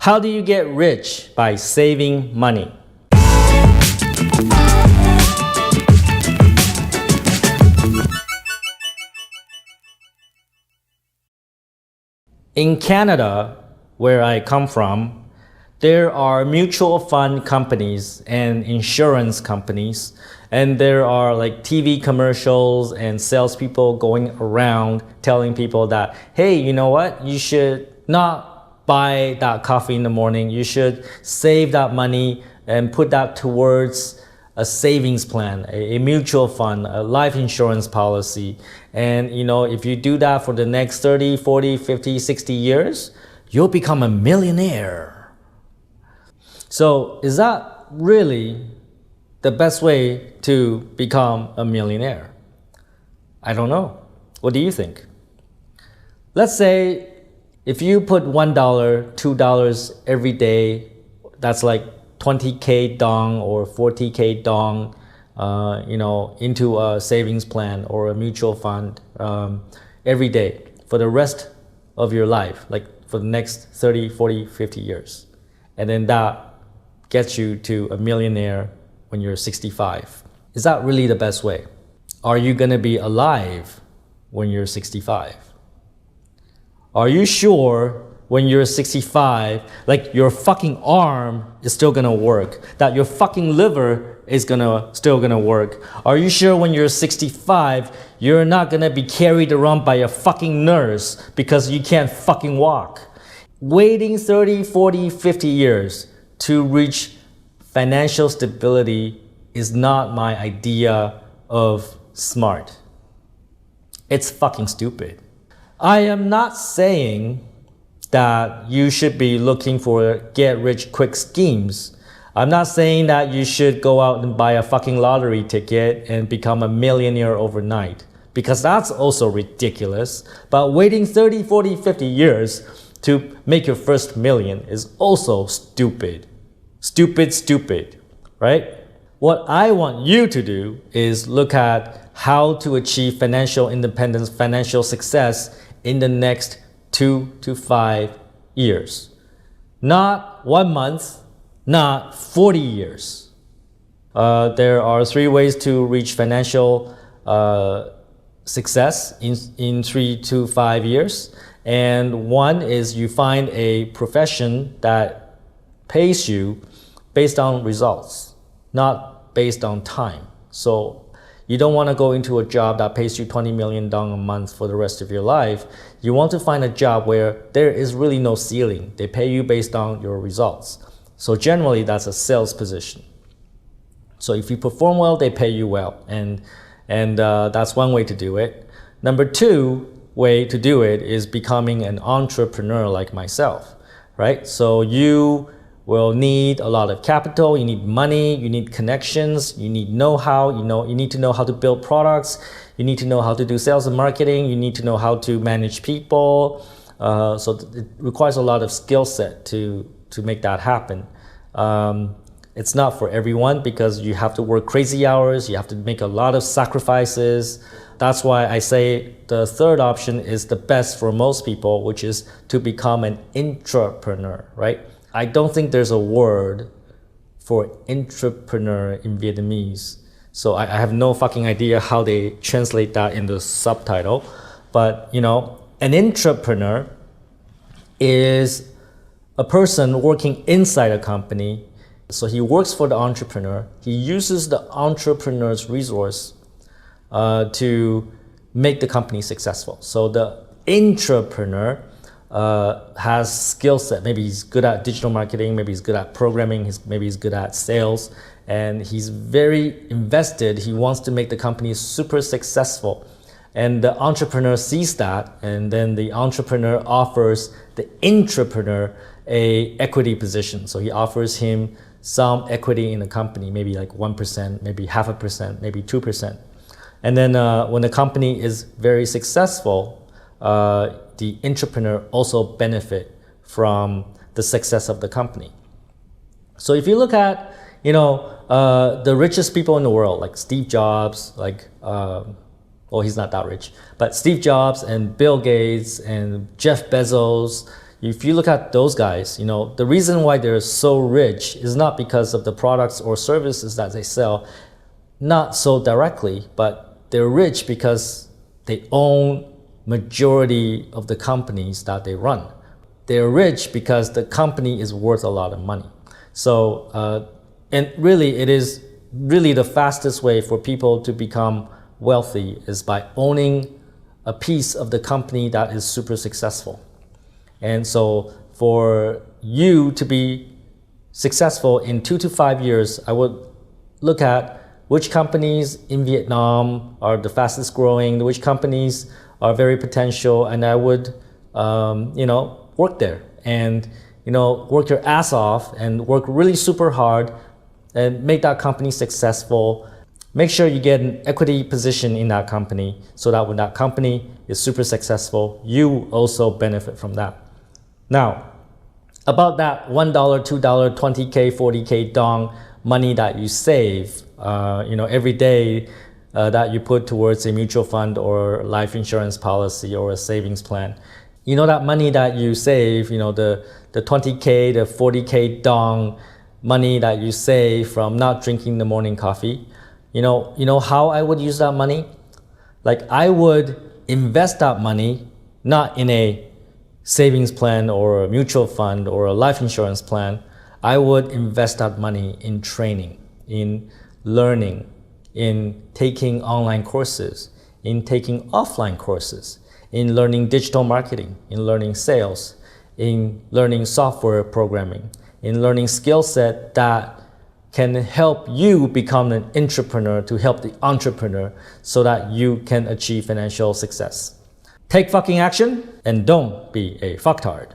How do you get rich? By saving money. In Canada, where I come from, there are mutual fund companies and insurance companies, and there are like TV commercials and salespeople going around telling people that, hey, you know what? You should not buy that coffee in the morning. You should save that money and put that towards a savings plan, a mutual fund, a life insurance policy. And if you do that for the next 30, 40, 50, 60 years, you'll become a millionaire. So is that really the best way to become a millionaire? I don't know. What do you think? Let's say if you put $1, $2 every day, that's like 20K dong or 40K dong, into a savings plan or a mutual fund every day for the rest of your life, like for the next 30, 40, 50 years. And then that gets you to a millionaire when you're 65. Is that really the best way? Are you gonna be alive when you're 65? Are you sure when you're 65, like your fucking arm is still gonna work, that your fucking liver is still gonna work? Are you sure when you're 65, you're not gonna be carried around by a fucking nurse because you can't fucking walk? Waiting 30, 40, 50 years to reach financial stability is not my idea of smart. It's fucking stupid. I am not saying that you should be looking for get-rich-quick schemes. I'm not saying that you should go out and buy a fucking lottery ticket and become a millionaire overnight, because that's also ridiculous. But waiting 30, 40, 50 years to make your first million is also stupid. Stupid, right? What I want you to do is look at how to achieve financial independence, financial success in the next 2 to 5 years. Not 1 month, not 40 years. There are 3 ways to reach financial success in 3 to 5 years. And one is you find a profession that pays you based on results, not based on time. So you don't want to go into a job that pays you 20 million dong a month for the rest of your life. You want to find a job where there is really no ceiling. They pay you based on your results. So generally that's a sales position. So if you perform well, they pay you well. And that's one way to do it. Number 2 way to do it is becoming an entrepreneur like myself, right? So you will need a lot of capital, you need money, you need connections, you need know-how, you need to know how to build products, you need to know how to do sales and marketing, you need to know how to manage people. So it requires a lot of skill set to make that happen. It's not for everyone because you have to work crazy hours, you have to make a lot of sacrifices. That's why I say the third option is the best for most people, which is to become an intrapreneur, right? I don't think there's a word for intrapreneur in Vietnamese. So I have no fucking idea how they translate that in the subtitle. But an intrapreneur is a person working inside a company. So he works for the entrepreneur. He uses the entrepreneur's resource to make the company successful. So the intrapreneur has skill set. Maybe he's good at digital marketing, maybe he's good at programming, maybe he's good at sales, and he's very invested. He wants to make the company super successful. And the entrepreneur sees that, and then the entrepreneur offers the intrapreneur a equity position. So he offers him some equity in the company, maybe like 1%, maybe 0.5%, maybe 2%. And then when the company is very successful, the entrepreneur also benefit from the success of the company. So if you look at, the richest people in the world, like Steve Jobs, well, he's not that rich, but Steve Jobs and Bill Gates and Jeff Bezos, if you look at those guys, the reason why they're so rich is not because of the products or services that they sell, not so directly, but they're rich because they own majority of the companies that they run. They're rich because the company is worth a lot of money. So, and really, it is really the fastest way for people to become wealthy is by owning a piece of the company that is super successful. And so for you to be successful in 2 to 5 years, I would look at which companies in Vietnam are the fastest growing, which companies are very potential, and I would, work there and, work your ass off and work really super hard and make that company successful. Make sure you get an equity position in that company so that when that company is super successful, you also benefit from that. Now, about that $1, $2, 20K, 40K dong money that you save, every day that you put towards a mutual fund or life insurance policy or a savings plan. That money that you save, the 20K, the 40K dong money that you save from not drinking the morning coffee, how I would use that money? Like I would invest that money not in a savings plan or a mutual fund or a life insurance plan. I would invest that money in training, in learning, in taking online courses, in taking offline courses, in learning digital marketing, in learning sales, in learning software programming, in learning skill set that can help you become an intrapreneur to help the entrepreneur so that you can achieve financial success. Take fucking action and don't be a fucktard.